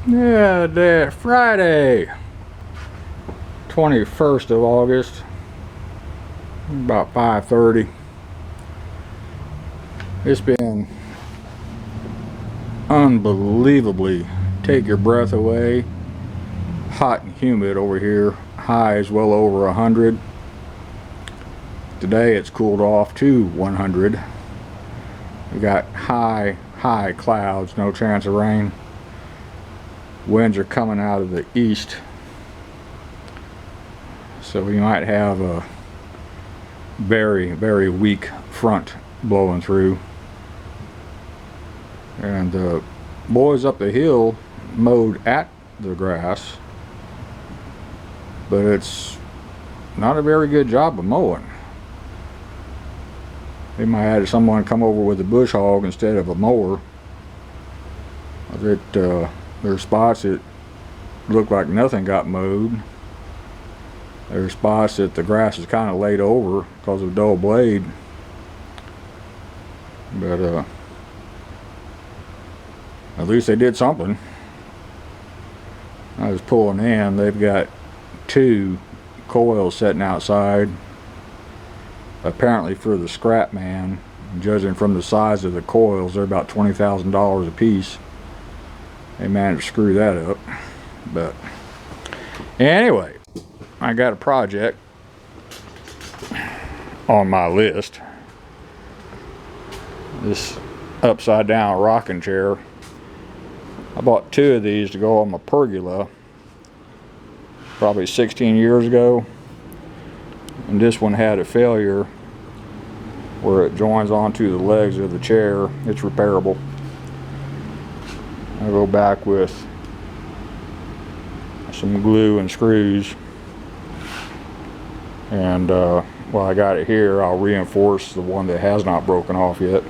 Yeah, Friday, 21st of August, about 5:30. It's been unbelievably take your breath away, hot and humid over here. High is well over 100. Today it's cooled off to 100. We got high clouds, no chance of rain. Winds are coming out of the east, so we might have a very weak front blowing through. And the boys up the hill mowed at the grass, but it's not a very good job of mowing. They might have someone come over with a bush hog instead of a mower. There's spots that look like nothing got mowed. There's spots that the grass is kind of laid over because of dull blade. But at least they did something. I was pulling in. They've got 2 coils sitting outside, apparently for the scrap man. Judging from the size of the coils, they're about $20,000 a piece. They managed to screw that up. But anyway, I got a project on my list. This upside down rocking chair. I bought 2 of these to go on my pergola probably 16 years ago, and this one had a failure where it joins onto the legs of the chair. It's repairable. I go back with some glue and screws, and while I got it here, I'll reinforce the one that has not broken off yet.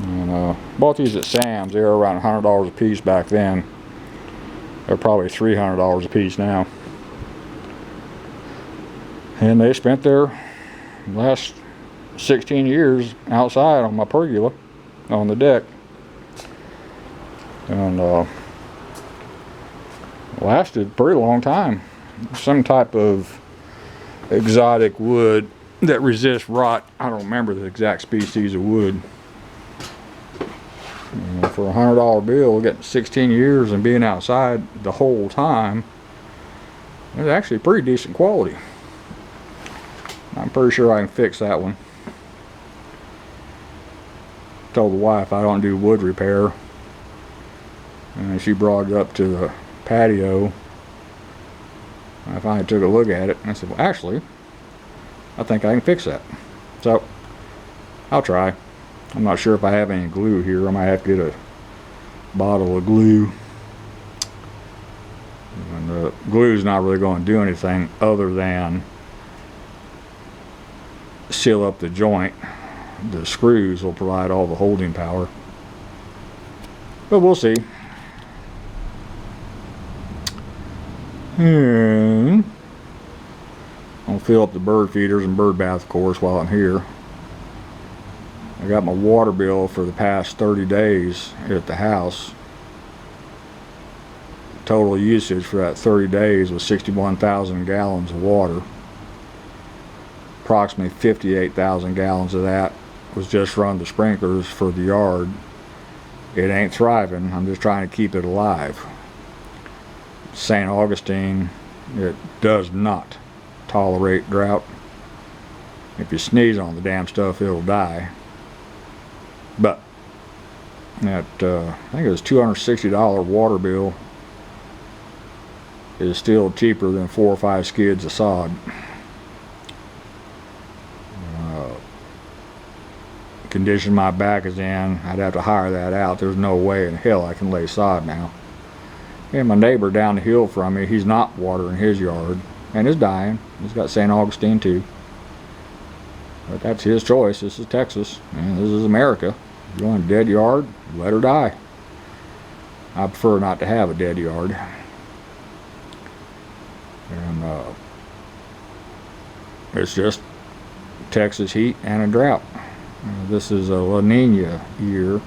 And bought these at Sam's. They were around $100 a piece back then. They're probably $300 a piece now. And they spent their last 16 years outside on my pergola on the deck. And lasted a pretty long time. Some type of exotic wood that resists rot. I don't remember the exact species of wood. For a $100 bill, getting 16 years and being outside the whole time, it's actually pretty decent quality. I'm pretty sure I can fix that one. Told the wife I don't do wood repair, and she brought it up to the patio. I finally took a look at it and I said, well, actually, I think I can fix that. So I'll try. I'm not sure if I have any glue here. I might have to get a bottle of glue. And the glue's not really going to do anything other than seal up the joint. The screws will provide all the holding power. But we'll see. I'll fill up the bird feeders and bird bath, of course, while I'm here. I got my water bill for the past 30 days at the house. Total usage for that 30 days was 61,000 gallons of water. Approximately 58,000 gallons of that was just run the sprinklers for the yard. It ain't thriving. I'm just trying to keep it alive. St. Augustine, it does not tolerate drought. If you sneeze on the damn stuff, it'll die. But that I think it was $260 water bill is still cheaper than 4 or 5 skids of sod. Condition my back is in, I'd have to hire that out. There's no way in hell I can lay sod now. And my neighbor down the hill from me, he's not watering his yard and is dying. He's got St. Augustine too. But that's his choice. This is Texas, and this is America. If you want a dead yard, let her die. I prefer not to have a dead yard. And it's just Texas heat and a drought. This is a La Nina year,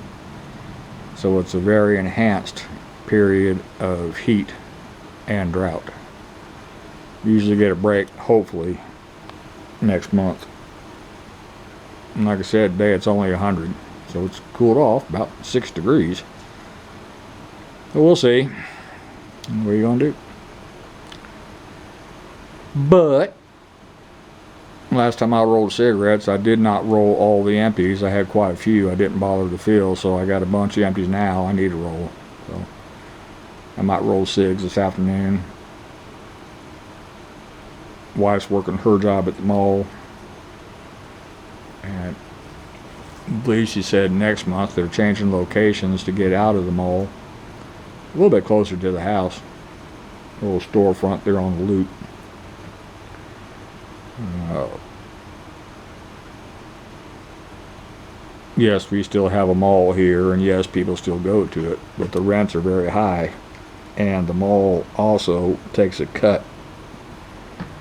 So it's a very enhanced period of heat and drought. Usually get a break, hopefully, next month. And like I said, today it's only 100, so it's cooled off about 6 degrees. So we'll see. What are you gonna do? But last time I rolled cigarettes, I did not roll all the empties. I had quite a few I didn't bother to fill, so I got a bunch of empties now I need to roll. So I might roll cigs this afternoon. Wife's working her job at the mall, and I believe she said next month they're changing locations to get out of the mall a little bit closer to the house. A little storefront there on the loop. Yes, we still have a mall here, and yes, people still go to it, but the rents are very high, and the mall also takes a cut,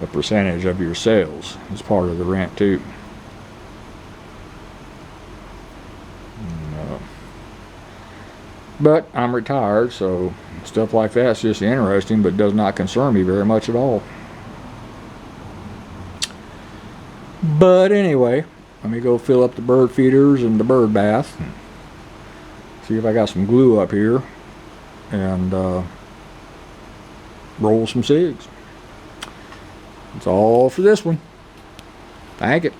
a percentage of your sales as part of the rent too. But I'm retired, so stuff like that's just interesting, but does not concern me very much at all. But anyway, let me go fill up the bird feeders and the bird bath. See if I got some glue up here, and roll some cigs. That's all for this one. Thank you.